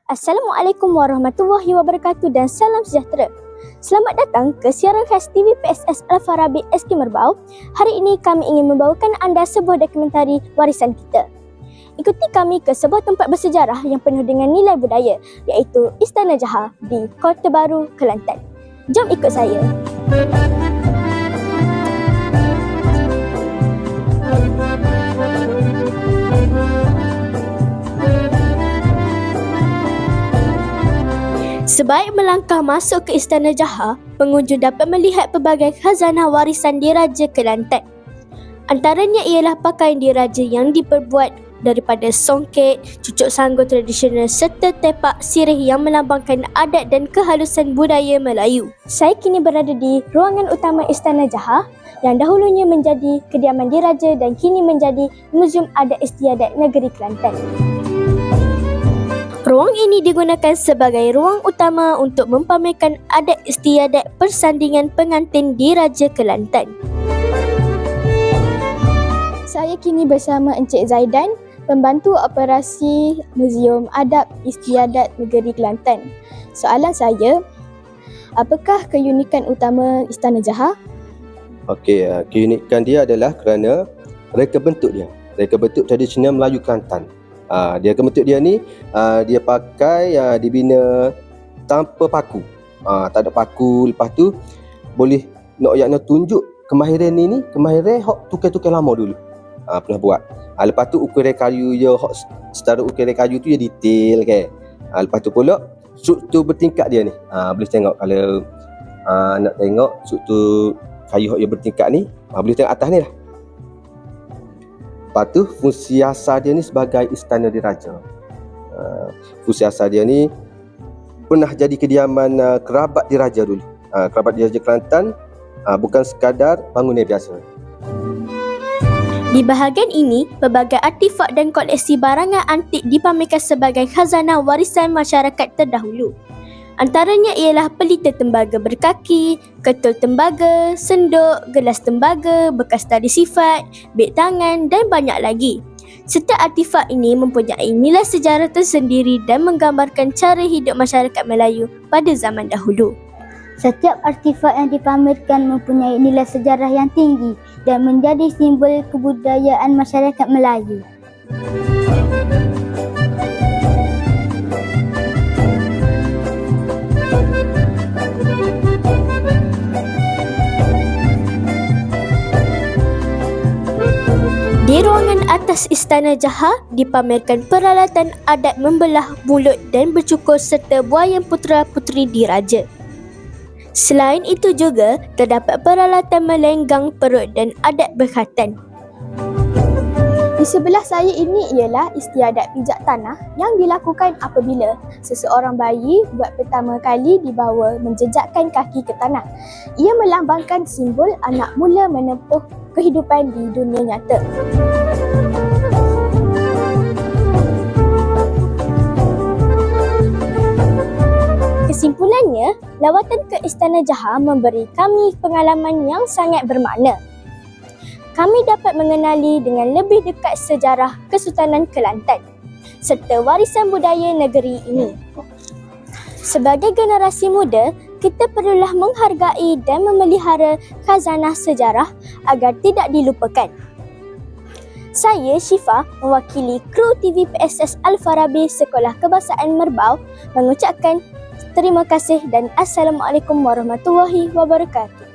Assalamualaikum warahmatullahi wabarakatuh dan salam sejahtera. Selamat datang ke siaran khas TV PSS Al-Farabi SK Merbau. Hari ini kami ingin membawakan anda sebuah dokumentari warisan kita. Ikuti kami ke sebuah tempat bersejarah yang penuh dengan nilai budaya, iaitu Istana Jahar di Kota Baru, Kelantan. Jom ikut saya. Sebaik melangkah masuk ke Istana Jahar, pengunjung dapat melihat pelbagai khazanah warisan Diraja Kelantan. Antaranya ialah pakaian diraja yang diperbuat daripada songket, cucuk sanggul tradisional serta tepak sirih yang melambangkan adat dan kehalusan budaya Melayu. Saya kini berada di ruangan utama Istana Jahar yang dahulunya menjadi kediaman diraja dan kini menjadi Muzium Adat Istiadat Negeri Kelantan. Ruang ini digunakan sebagai ruang utama untuk mempamerkan adat istiadat persandingan pengantin Diraja Kelantan. Saya kini bersama Encik Zaidan, pembantu operasi Muzium Adat Istiadat Negeri Kelantan. Soalan saya, apakah keunikan utama Istana Jahar? Okey, keunikan dia adalah kerana reka bentuk dia. Reka bentuk tradisional Melayu Kelantan. Dia bentuk dia ni dia pakai dibina tanpa paku. Tak ada paku. Lepas tu boleh nak tunjuk kemahiran ni kemahiran hok tukar-tukar lama dulu. Pernah buat. Lepas tu ukiran kayu dia hok setara ukiran kayu tu dia detail kan. Lepas tu pula struktur bertingkat dia ni. Boleh tengok kalau nak tengok struktur kayu hok yang bertingkat ni, boleh tengok atas ni lah. Lepas tu fungsi asal dia ni sebagai istana diraja. Fungsi asal dia ni pernah jadi kediaman kerabat diraja dulu. Kerabat diraja Kelantan, bukan sekadar bangunan biasa. Di bahagian ini, pelbagai artifak dan koleksi barangan antik dipamerkan sebagai khazanah warisan masyarakat terdahulu. Antaranya ialah pelita tembaga berkaki, ketul tembaga, senduk, gelas tembaga, bekas tali sifat, beg tangan dan banyak lagi. Setiap artifak ini mempunyai nilai sejarah tersendiri dan menggambarkan cara hidup masyarakat Melayu pada zaman dahulu. Setiap artifak yang dipamerkan mempunyai nilai sejarah yang tinggi dan menjadi simbol kebudayaan masyarakat Melayu. Di ruangan atas Istana Jahar dipamerkan peralatan adat membelah mulut dan bercukur serta buaian putera-puteri diraja. Selain itu juga terdapat peralatan melenggang perut dan adat berkhatan. Di sebelah saya ini ialah istiadat pijak tanah yang dilakukan apabila seseorang bayi buat pertama kali dibawa menjejakkan kaki ke tanah. Ia melambangkan simbol anak mula menempuh kehidupan di dunia nyata. Kesimpulannya, lawatan ke Istana Jahar memberi kami pengalaman yang sangat bermakna. Kami dapat mengenali dengan lebih dekat sejarah Kesultanan Kelantan serta warisan budaya negeri ini. Sebagai generasi muda, kita perlulah menghargai dan memelihara khazanah sejarah agar tidak dilupakan. Saya Syifa, mewakili kru TV PSS Al-Farabi Sekolah Kebahasaan Merbau mengucapkan terima kasih dan Assalamualaikum warahmatullahi wabarakatuh.